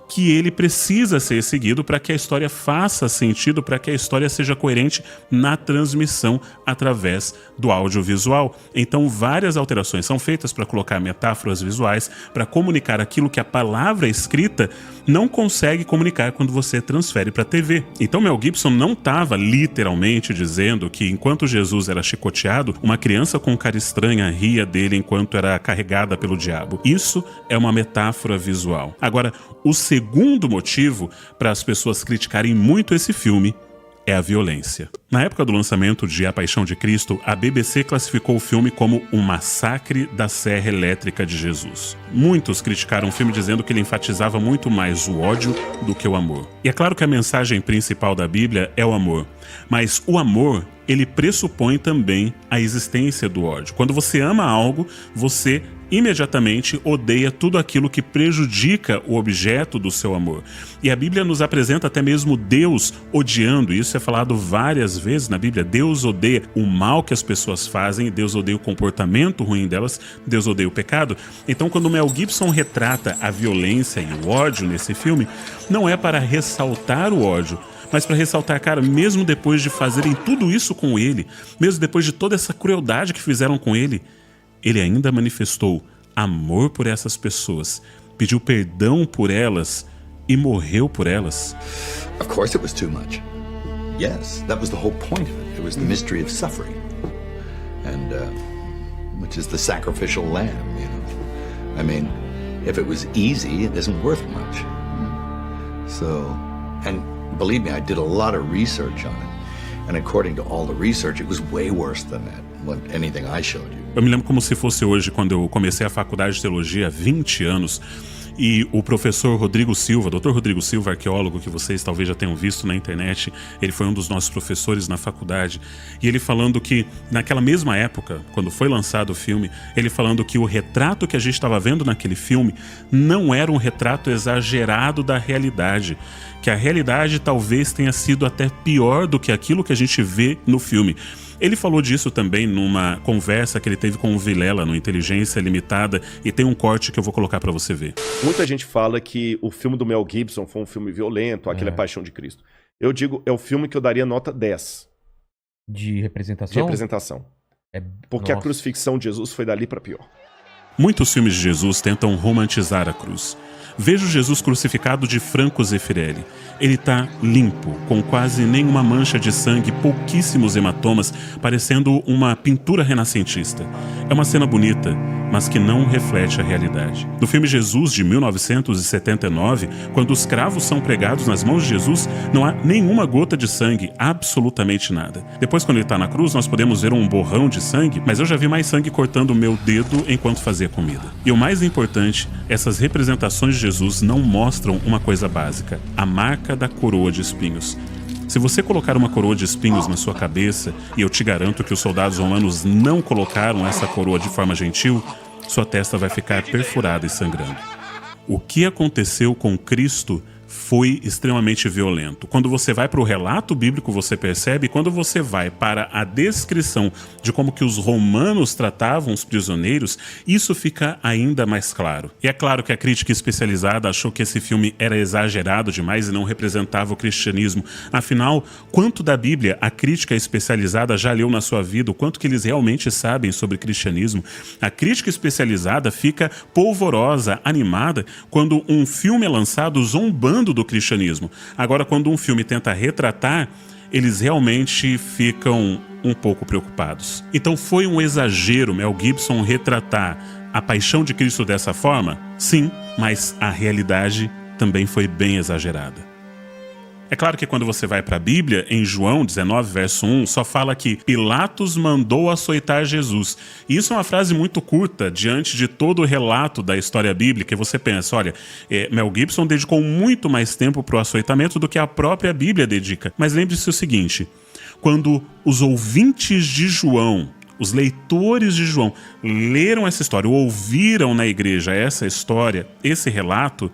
que ele precisa ser seguido para que a história faça sentido, para que a história seja coerente na transmissão através do audiovisual. Então várias alterações são feitas para colocar metáforas visuais, para comunicar aquilo que a palavra escrita não consegue comunicar quando você transfere para a TV. Então Mel Gibson não estava literalmente dizendo que enquanto Jesus era chicoteado, uma criança com cara estranha ria dele enquanto era carregada pelo diabo. Isso é uma metáfora visual. Agora, o segundo motivo para as pessoas criticarem muito esse filme é a violência. Na época do lançamento de A Paixão de Cristo, a BBC classificou o filme como um massacre da Serra Elétrica de Jesus. Muitos criticaram o filme dizendo que ele enfatizava muito mais o ódio do que o amor. E é claro que a mensagem principal da Bíblia é o amor, mas o amor, ele pressupõe também a existência do ódio. Quando você ama algo, você imediatamente odeia tudo aquilo que prejudica o objeto do seu amor. E a Bíblia nos apresenta até mesmo Deus odiando. Isso é falado várias vezes na Bíblia. Deus odeia o mal que as pessoas fazem, Deus odeia o comportamento ruim delas, Deus odeia o pecado. Então, quando Mel Gibson retrata a violência e o ódio nesse filme, não é para ressaltar o ódio, mas para ressaltar, cara, mesmo depois de fazerem tudo isso com ele, mesmo depois de toda essa crueldade que fizeram com ele, ele ainda manifestou amor por essas pessoas, pediu perdão por elas e morreu por elas. Of course it was too much. Yes, that was the whole point of it. It was the mystery of suffering. And which is the sacrificial lamb, you know. I mean, if it was easy, it isn't worth much. So, and believe me, I did a lot of research on it. And according to all the research, it was way worse than that, anything I showed you. Eu me lembro como se fosse hoje, quando eu comecei a faculdade de teologia há 20 anos, e o professor Rodrigo Silva, Dr. Rodrigo Silva, arqueólogo que vocês talvez já tenham visto na internet, ele foi um dos nossos professores na faculdade, e ele falando que naquela mesma época, quando foi lançado o filme, ele falando que o retrato que a gente estava vendo naquele filme não era um retrato exagerado da realidade, que a realidade talvez tenha sido até pior do que aquilo que a gente vê no filme. Ele falou disso também numa conversa que ele teve com o Vilela no Inteligência Limitada, e tem um corte que eu vou colocar pra você ver. Muita gente fala que o filme do Mel Gibson foi um filme violento, aquele é Paixão de Cristo. Eu digo, é o filme que eu daria nota 10. De representação? De representação. Porque a crucifixão de Jesus foi dali pra pior. Muitos filmes de Jesus tentam romantizar a cruz. Vejo Jesus crucificado de Franco Zeffirelli. Ele está limpo, com quase nenhuma mancha de sangue, pouquíssimos hematomas, parecendo uma pintura renascentista. É uma cena bonita, mas que não reflete a realidade. No filme Jesus, de 1979, quando os cravos são pregados nas mãos de Jesus, não há nenhuma gota de sangue, absolutamente nada. Depois, quando ele está na cruz, nós podemos ver um borrão de sangue, mas eu já vi mais sangue cortando o meu dedo enquanto fazia comida. E o mais importante, essas representações de Jesus não mostram uma coisa básica: a marca da coroa de espinhos. Se você colocar uma coroa de espinhos na sua cabeça, e eu te garanto que os soldados romanos não colocaram essa coroa de forma gentil, sua testa vai ficar perfurada e sangrando. O que aconteceu com Cristo foi extremamente violento. Quando você vai para o relato bíblico, você percebe, quando você vai para a descrição de como que os romanos tratavam os prisioneiros, isso fica ainda mais claro. E é claro que a crítica especializada achou que esse filme era exagerado demais e não representava o cristianismo. Afinal, quanto da Bíblia a crítica especializada já leu na sua vida, o quanto que eles realmente sabem sobre cristianismo? A crítica especializada fica polvorosa, animada, quando um filme é lançado zombando do cristianismo. Agora, quando um filme tenta retratar, eles realmente ficam um pouco preocupados. Então foi um exagero Mel Gibson retratar a paixão de Cristo dessa forma? Sim, mas a realidade também foi bem exagerada. É claro que quando você vai para a Bíblia, em João 19, verso 1, só fala que Pilatos mandou açoitar Jesus. E isso é uma frase muito curta diante de todo o relato da história bíblica. E você pensa, olha, Mel Gibson dedicou muito mais tempo para o açoitamento do que a própria Bíblia dedica. Mas lembre-se o seguinte, quando os ouvintes de João, os leitores de João, leram essa história, ou ouviram na igreja essa história, esse relato,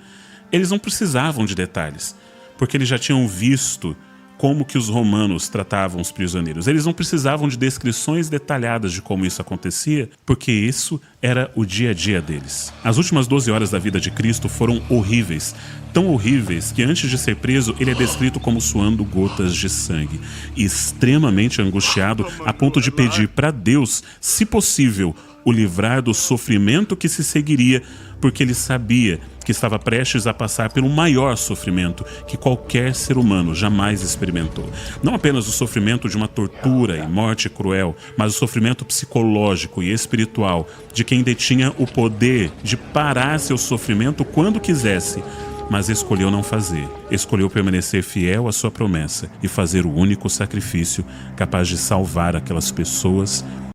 eles não precisavam de detalhes, porque eles já tinham visto como que os romanos tratavam os prisioneiros. Eles não precisavam de descrições detalhadas de como isso acontecia, porque isso era o dia a dia deles. As últimas 12 horas da vida de Cristo foram horríveis, tão horríveis que antes de ser preso, ele é descrito como suando gotas de sangue, e extremamente angustiado a ponto de pedir para Deus, se possível, o livrar do sofrimento que se seguiria, porque ele sabia que estava prestes a passar pelo maior sofrimento que qualquer ser humano jamais experimentou. Não apenas o sofrimento de uma tortura e morte cruel, mas o sofrimento psicológico e espiritual de quem detinha o poder de parar seu sofrimento quando quisesse, mas escolheu não fazer. Escolheu permanecer fiel à sua promessa e fazer o único sacrifício capaz de salvar aquelas pessoas